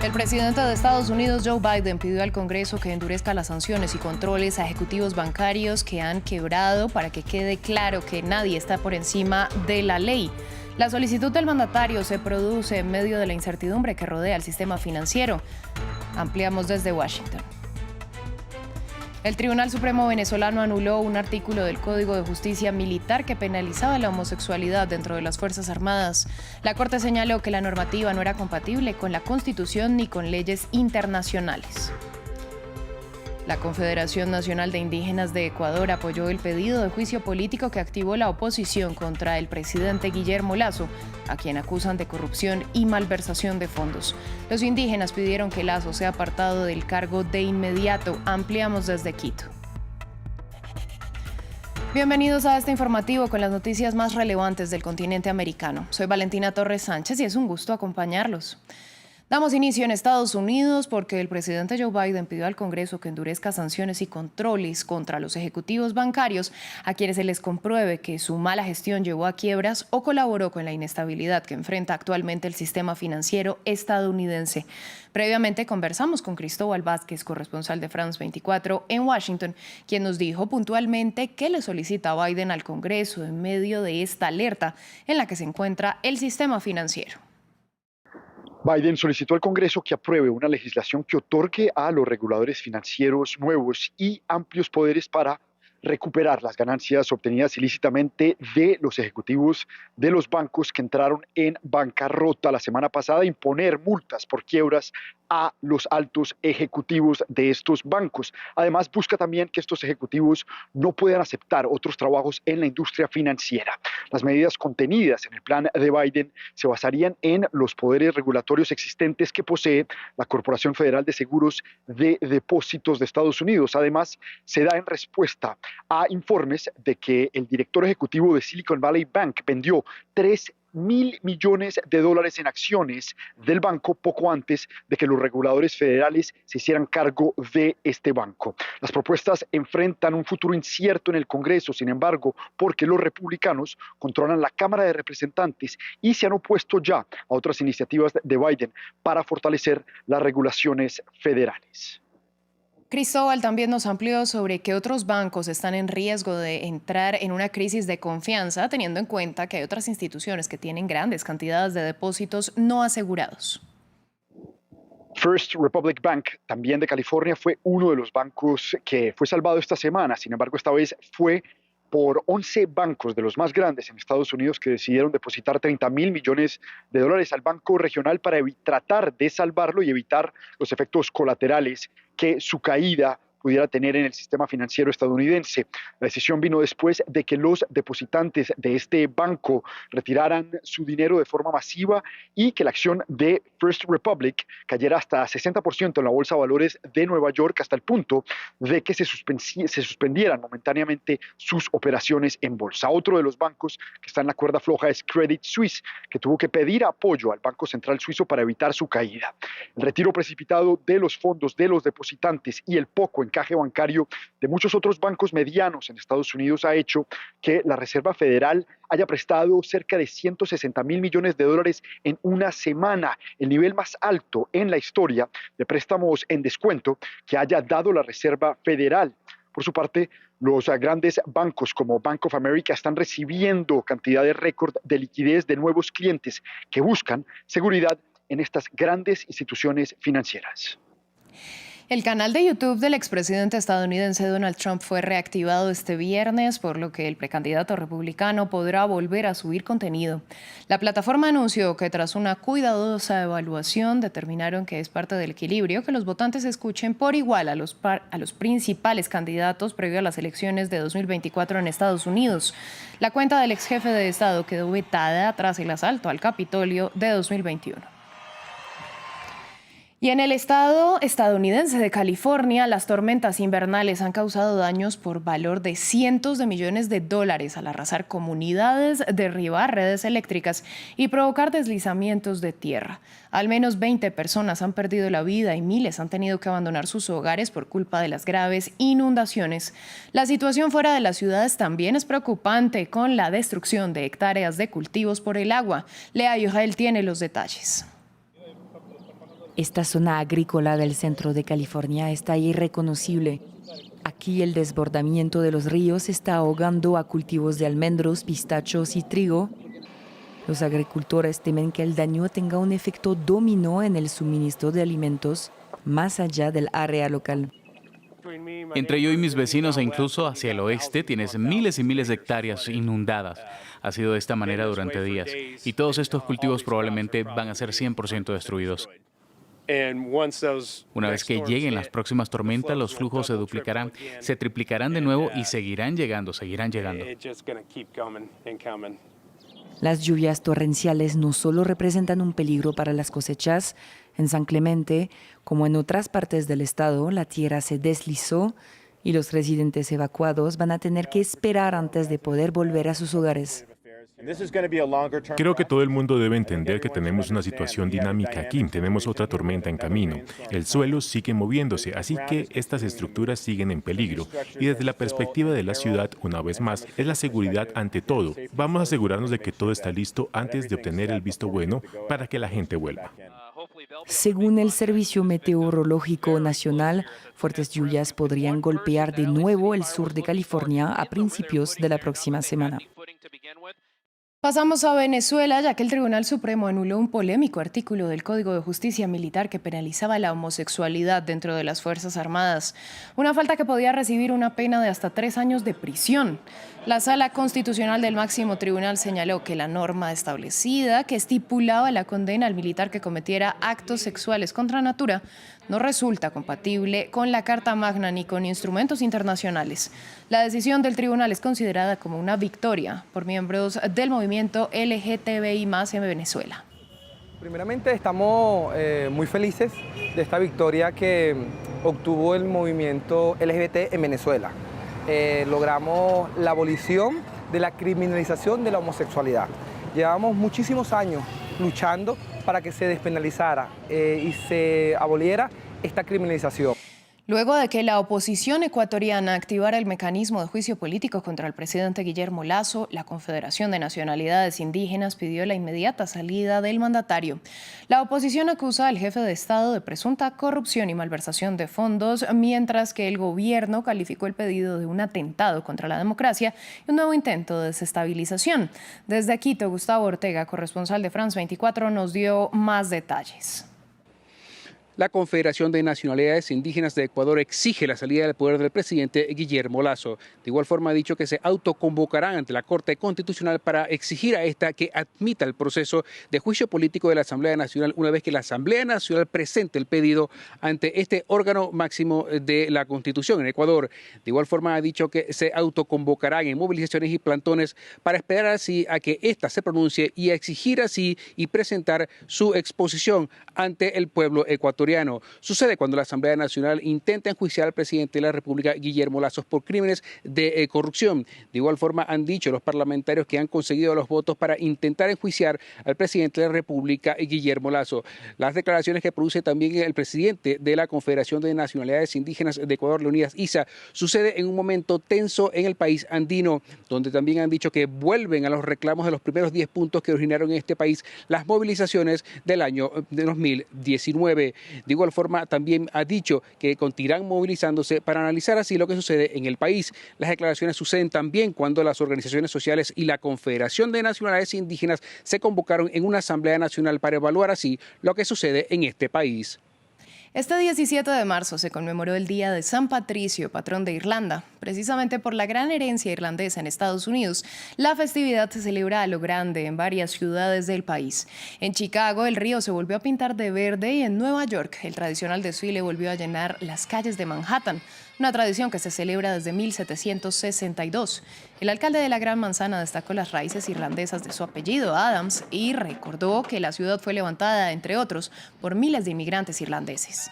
El presidente de Estados Unidos, Joe Biden, pidió al Congreso que endurezca las sanciones y controles a ejecutivos bancarios que han quebrado para que quede claro que nadie está por encima de la ley. La solicitud del mandatario se produce en medio de la incertidumbre que rodea el sistema financiero. Ampliamos desde Washington. El Tribunal Supremo venezolano anuló un artículo del Código de Justicia Militar que penalizaba la homosexualidad dentro de las Fuerzas Armadas. La Corte señaló que la normativa no era compatible con la Constitución ni con leyes internacionales. La Confederación Nacional de Indígenas de Ecuador apoyó el pedido de juicio político que activó la oposición contra el presidente Guillermo Lasso, a quien acusan de corrupción y malversación de fondos. Los indígenas pidieron que Lasso sea apartado del cargo de inmediato. Ampliamos desde Quito. Bienvenidos a este informativo con las noticias más relevantes del continente americano. Soy Valentina Torres Sánchez y es un gusto acompañarlos. Damos inicio en Estados Unidos porque el presidente Joe Biden pidió al Congreso que endurezca sanciones y controles contra los ejecutivos bancarios a quienes se les compruebe que su mala gestión llevó a quiebras o colaboró con la inestabilidad que enfrenta actualmente el sistema financiero estadounidense. Previamente conversamos con Cristóbal Vázquez, corresponsal de France 24 en Washington, quien nos dijo puntualmente qué le solicita a Biden al Congreso en medio de esta alerta en la que se encuentra el sistema financiero. Biden solicitó al Congreso que apruebe una legislación que otorgue a los reguladores financieros nuevos y amplios poderes para recuperar las ganancias obtenidas ilícitamente de los ejecutivos de los bancos que entraron en bancarrota la semana pasada, imponer multas por quiebras a los altos ejecutivos de estos bancos. Además, busca también que estos ejecutivos no puedan aceptar otros trabajos en la industria financiera. Las medidas contenidas en el plan de Biden se basarían en los poderes regulatorios existentes que posee la Corporación Federal de Seguros de Depósitos de Estados Unidos. Además, se da en respuesta a informes de que el director ejecutivo de Silicon Valley Bank vendió $3.000 millones en acciones del banco poco antes de que los reguladores federales se hicieran cargo de este banco. Las propuestas enfrentan un futuro incierto en el Congreso, sin embargo, porque los republicanos controlan la Cámara de Representantes y se han opuesto ya a otras iniciativas de Biden para fortalecer las regulaciones federales. Cristóbal también nos amplió sobre que otros bancos están en riesgo de entrar en una crisis de confianza, teniendo en cuenta que hay otras instituciones que tienen grandes cantidades de depósitos no asegurados. First Republic Bank, también de California, fue uno de los bancos que fue salvado esta semana. Sin embargo, esta vez fue por 11 bancos de los más grandes en Estados Unidos que decidieron depositar $30.000 millones al banco regional para tratar de salvarlo y evitar los efectos colaterales que su caída pudiera tener en el sistema financiero estadounidense. La decisión vino después de que los depositantes de este banco retiraran su dinero de forma masiva y que la acción de First Republic cayera hasta 60% en la Bolsa de Valores de Nueva York, hasta el punto de que se suspendieran momentáneamente sus operaciones en bolsa. Otro de los bancos que está en la cuerda floja es Credit Suisse, que tuvo que pedir apoyo al Banco Central Suizo para evitar su caída. El retiro precipitado de los fondos de los depositantes y el poco encaje bancario de muchos otros bancos medianos en Estados Unidos ha hecho que la Reserva Federal haya prestado cerca de $160.000 millones en una semana, el nivel más alto en la historia de préstamos en descuento que haya dado la Reserva Federal. Por su parte, los grandes bancos como Bank of America están recibiendo cantidades récord de liquidez de nuevos clientes que buscan seguridad en estas grandes instituciones financieras. El canal de YouTube del expresidente estadounidense Donald Trump fue reactivado este viernes, por lo que el precandidato republicano podrá volver a subir contenido. La plataforma anunció que tras una cuidadosa evaluación determinaron que es parte del equilibrio que los votantes escuchen por igual a los principales candidatos previo a las elecciones de 2024 en Estados Unidos. La cuenta del ex jefe de Estado quedó vetada tras el asalto al Capitolio de 2021. Y en el estado estadounidense de California, las tormentas invernales han causado daños por valor de cientos de millones de dólares al arrasar comunidades, derribar redes eléctricas y provocar deslizamientos de tierra. Al menos 20 personas han perdido la vida y miles han tenido que abandonar sus hogares por culpa de las graves inundaciones. La situación fuera de las ciudades también es preocupante, con la destrucción de hectáreas de cultivos por el agua. Lea Yojael tiene los detalles. Esta zona agrícola del centro de California está irreconocible. Aquí el desbordamiento de los ríos está ahogando a cultivos de almendros, pistachos y trigo. Los agricultores temen que el daño tenga un efecto dominó en el suministro de alimentos más allá del área local. Entre yo y mis vecinos e incluso hacia el oeste tienes miles y miles de hectáreas inundadas. Ha sido de esta manera durante días y todos estos cultivos probablemente van a ser 100% destruidos. Una vez que lleguen las próximas tormentas, los flujos se duplicarán, se triplicarán de nuevo y seguirán llegando. Las lluvias torrenciales no solo representan un peligro para las cosechas. En San Clemente, como en otras partes del estado, la tierra se deslizó y los residentes evacuados van a tener que esperar antes de poder volver a sus hogares. Creo que todo el mundo debe entender que tenemos una situación dinámica aquí. Tenemos otra tormenta en camino. El suelo sigue moviéndose, así que estas estructuras siguen en peligro. Y desde la perspectiva de la ciudad, una vez más, es la seguridad ante todo. Vamos a asegurarnos de que todo está listo antes de obtener el visto bueno para que la gente vuelva. Según el Servicio Meteorológico Nacional, fuertes lluvias podrían golpear de nuevo el sur de California a principios de la próxima semana. Pasamos a Venezuela, ya que el Tribunal Supremo anuló un polémico artículo del Código de Justicia Militar que penalizaba la homosexualidad dentro de las Fuerzas Armadas, una falta que podía recibir una pena de hasta 3 años de prisión. La Sala Constitucional del Máximo Tribunal señaló que la norma establecida que estipulaba la condena al militar que cometiera actos sexuales contra natura no resulta compatible con la Carta Magna ni con instrumentos internacionales. La decisión del tribunal es considerada como una victoria por miembros del movimiento LGTBI+ en Venezuela. Primeramente estamos muy felices de esta victoria que obtuvo el movimiento LGBT en Venezuela. Logramos la abolición de la criminalización de la homosexualidad. Llevamos muchísimos años luchando para que se despenalizara y se aboliera esta criminalización. Luego de que la oposición ecuatoriana activara el mecanismo de juicio político contra el presidente Guillermo Lasso, la Confederación de Nacionalidades Indígenas pidió la inmediata salida del mandatario. La oposición acusa al jefe de Estado de presunta corrupción y malversación de fondos, mientras que el gobierno calificó el pedido de un atentado contra la democracia y un nuevo intento de desestabilización. Desde Quito, Gustavo Ortega, corresponsal de France 24, nos dio más detalles. La Confederación de Nacionalidades Indígenas de Ecuador exige la salida del poder del presidente Guillermo Lasso. De igual forma ha dicho que se autoconvocarán ante la Corte Constitucional para exigir a esta que admita el proceso de juicio político de la Asamblea Nacional una vez que la Asamblea Nacional presente el pedido ante este órgano máximo de la Constitución en Ecuador. De igual forma ha dicho que se autoconvocarán en movilizaciones y plantones para esperar así a que ésta se pronuncie y a exigir así y presentar su exposición ante el pueblo ecuatoriano. Sucede cuando la Asamblea Nacional intenta enjuiciar al presidente de la República, Guillermo Lasso, por crímenes de corrupción. De igual forma han dicho los parlamentarios que han conseguido los votos para intentar enjuiciar al presidente de la República, Guillermo Lasso. Las declaraciones que produce también el presidente de la Confederación de Nacionalidades Indígenas de Ecuador, Leonidas Issa, sucede en un momento tenso en el país andino, donde también han dicho que vuelven a los reclamos de los primeros 10 puntos que originaron en este país las movilizaciones del año de 2019. De igual forma, también ha dicho que continuarán movilizándose para analizar así lo que sucede en el país. Las declaraciones suceden también cuando las organizaciones sociales y la Confederación de Nacionalidades Indígenas se convocaron en una Asamblea Nacional para evaluar así lo que sucede en este país. Este 17 de marzo se conmemoró el Día de San Patricio, patrón de Irlanda. Precisamente por la gran herencia irlandesa en Estados Unidos, la festividad se celebra a lo grande en varias ciudades del país. En Chicago, el río se volvió a pintar de verde y en Nueva York, el tradicional desfile volvió a llenar las calles de Manhattan, una tradición que se celebra desde 1762. El alcalde de la Gran Manzana destacó las raíces irlandesas de su apellido, Adams, y recordó que la ciudad fue levantada, entre otros, por miles de inmigrantes irlandeses.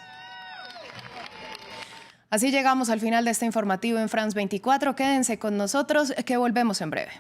Así llegamos al final de este informativo en France 24. Quédense con nosotros, que volvemos en breve.